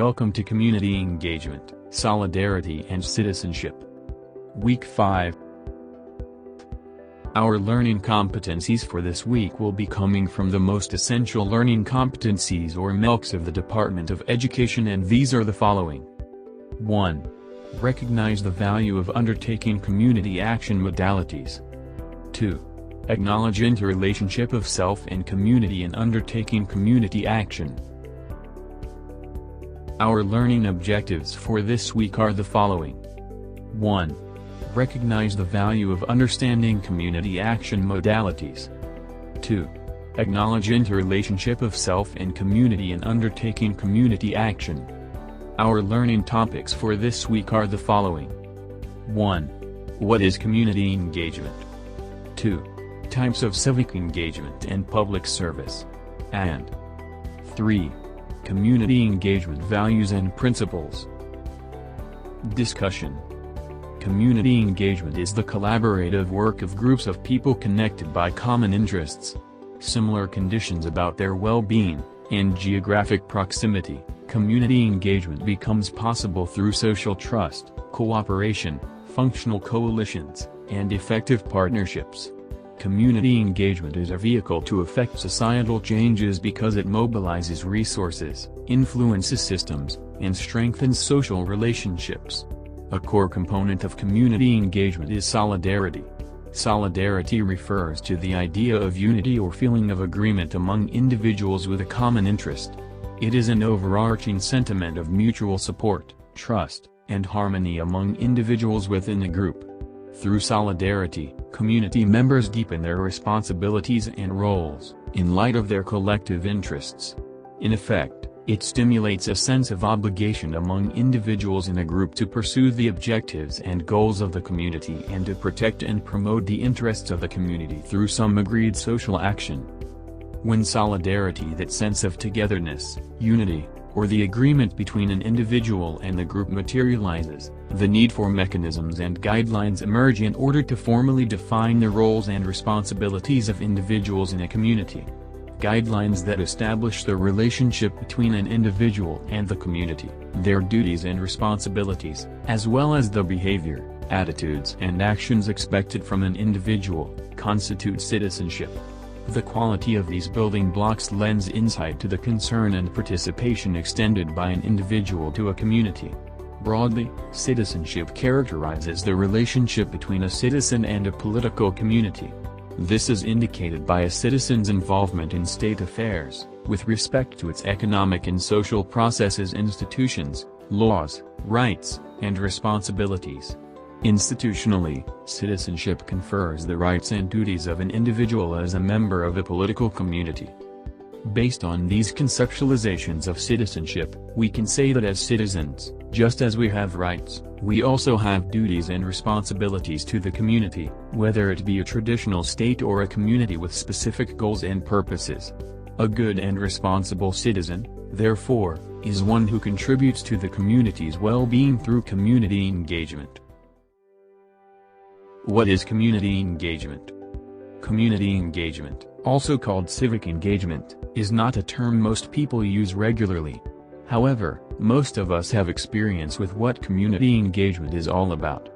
welcome to Community Engagement, Solidarity and Citizenship. Week 5. Our learning competencies for this week will be coming from the most essential learning competencies or MELCs of the Department of Education, and these are the following. 1. Recognize the value of undertaking community action modalities. 2. Acknowledge interrelationship of self and community in undertaking community action. Our learning objectives for this week are the following. 1. Recognize the value of understanding community action modalities. 2. Acknowledge interrelationship of self and community in undertaking community action. Our learning topics for this week are the following. 1. What is community engagement? 2. Types of civic engagement and public service. And 3. Community engagement values and principles. Discussion. Community engagement is the collaborative work of groups of people connected by common interests, similar conditions about their well-being, and geographic proximity. Community engagement becomes possible through social trust, cooperation, functional coalitions, and effective partnerships. Community engagement is a vehicle to effect societal changes because it mobilizes resources, influences systems, and strengthens social relationships. A core component of community engagement is solidarity. Solidarity refers to the idea of unity or feeling of agreement among individuals with a common interest. It is an overarching sentiment of mutual support, trust, and harmony among individuals within a group. Through solidarity, community members deepen their responsibilities and roles, in light of their collective interests. In effect, it stimulates a sense of obligation among individuals in a group to pursue the objectives and goals of the community and to protect and promote the interests of the community through some agreed social action. When solidarity, that sense of togetherness, unity, or the agreement between an individual and the group materializes, the need for mechanisms and guidelines emerge in order to formally define the roles and responsibilities of individuals in a community. Guidelines that establish the relationship between an individual and the community, their duties and responsibilities, as well as the behavior, attitudes and actions expected from an individual, constitute citizenship. The quality of these building blocks lends insight to the concern and participation extended by an individual to a community. Broadly, citizenship characterizes the relationship between a citizen and a political community. This is indicated by a citizen's involvement in state affairs, with respect to its economic and social processes, institutions, laws, rights, and responsibilities. Institutionally, citizenship confers the rights and duties of an individual as a member of a political community. Based on these conceptualizations of citizenship, we can say that as citizens, just as we have rights, we also have duties and responsibilities to the community, whether it be a traditional state or a community with specific goals and purposes. A good and responsible citizen, therefore, is one who contributes to the community's well-being through community engagement. What is community engagement? Community engagement, also called civic engagement, is not a term most people use regularly. However, most of us have experience with what community engagement is all about.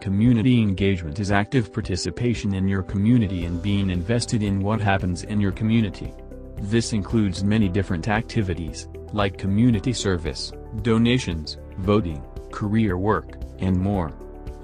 Community engagement is active participation in your community and being invested in what happens in your community. This includes many different activities, like community service, donations, voting, career work, and more.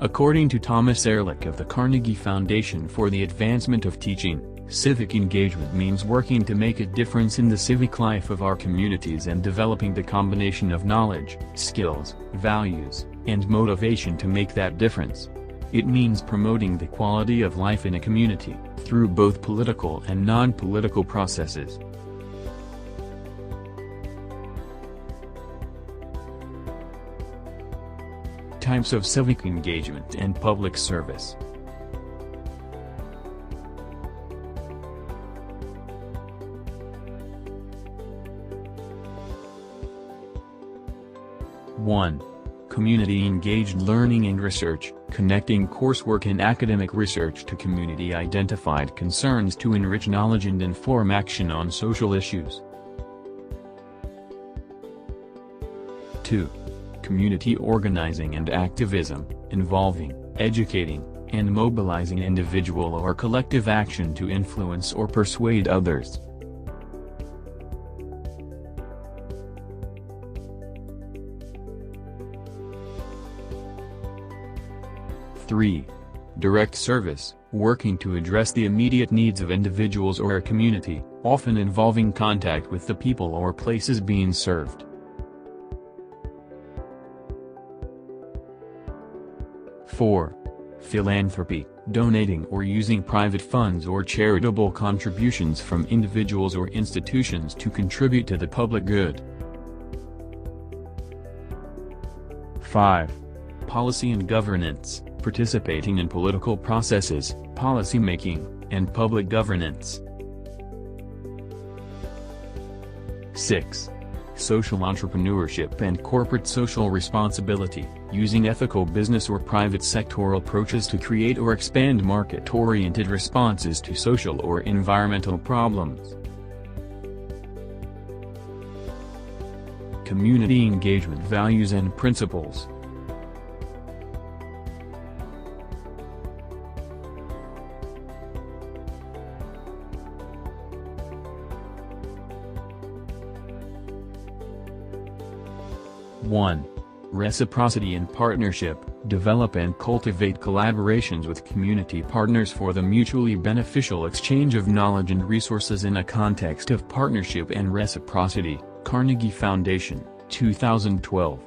According to Thomas Ehrlich of the Carnegie Foundation for the Advancement of Teaching, civic engagement means working to make a difference in the civic life of our communities and developing the combination of knowledge, skills, values, and motivation to make that difference. It means promoting the quality of life in a community, through both political and non-political processes. Types of civic engagement and public service. One. Community-engaged learning and research, connecting coursework and academic research to community-identified concerns to enrich knowledge and inform action on social issues. 2. Community organizing and activism, involving, educating, and mobilizing individual or collective action to influence or persuade others. Three. Direct service, working to address the immediate needs of individuals or a community, often involving contact with the people or places being served. 4. Philanthropy, donating or using private funds or charitable contributions from individuals or institutions to contribute to the public good. 5. Policy and governance, participating in political processes, policymaking, and public governance. 6. Social entrepreneurship and corporate social responsibility, using ethical business or private sectoral approaches to create or expand market-oriented responses to social or environmental problems. Community engagement values and principles. One. Reciprocity and partnership, develop and cultivate collaborations with community partners for the mutually beneficial exchange of knowledge and resources in a context of partnership and reciprocity. Carnegie Foundation, 2012.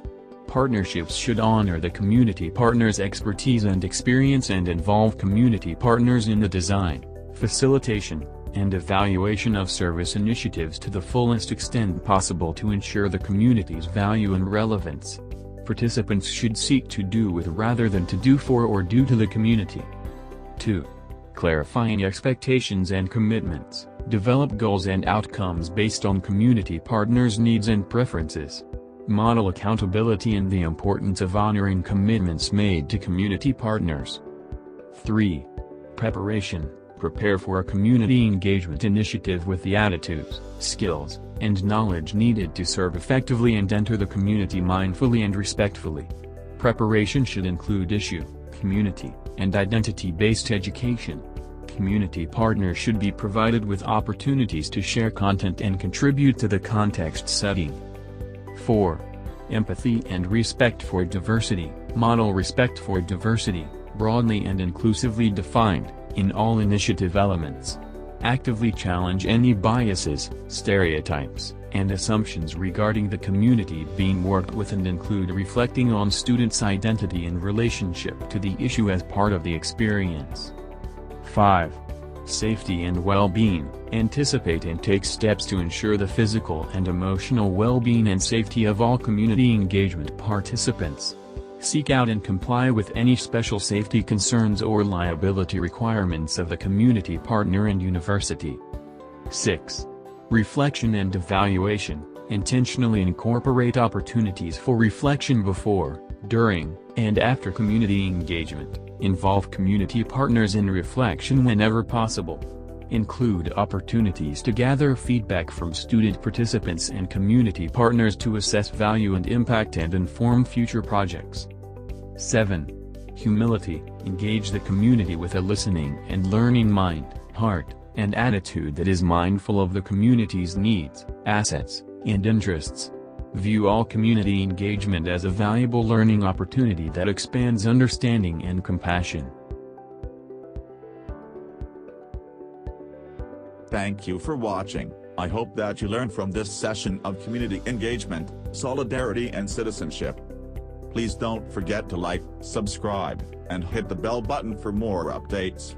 Partnerships should honor the community partners' expertise and experience and involve community partners in the design, facilitation, and evaluation of service initiatives to the fullest extent possible to ensure the community's value and relevance. Participants should seek to do with rather than to do for or do to the community. 2. Clarifying expectations and commitments, develop goals and outcomes based on community partners' needs and preferences. Model accountability and the importance of honoring commitments made to community partners. 3. Preparation. Prepare for a community engagement initiative with the attitudes, skills, and knowledge needed to serve effectively and enter the community mindfully and respectfully. Preparation should include issue, community, and identity-based education. Community partners should be provided with opportunities to share content and contribute to the context setting. 4. Empathy and respect for diversity. Model respect for diversity, broadly and inclusively defined, in all initiative elements. Actively challenge any biases, stereotypes, and assumptions regarding the community being worked with and include reflecting on students' identity in relationship to the issue as part of the experience. 5. Safety and well-being. Anticipate and take steps to ensure the physical and emotional well-being and safety of all community engagement participants. Seek out and comply with any special safety concerns or liability requirements of the community partner and university. 6. Reflection and evaluation. Intentionally incorporate opportunities for reflection before, during, and after community engagement. Involve community partners in reflection whenever possible. Include opportunities to gather feedback from student participants and community partners to assess value and impact and inform future projects. 7. Humility. Engage the community with a listening and learning mind, heart, and attitude that is mindful of the community's needs, assets, and interests. View all community engagement as a valuable learning opportunity that expands understanding and compassion. Thank you for watching. I hope that you learned from this session of community engagement, solidarity and citizenship. Please don't forget to like, subscribe, and hit the bell button for more updates.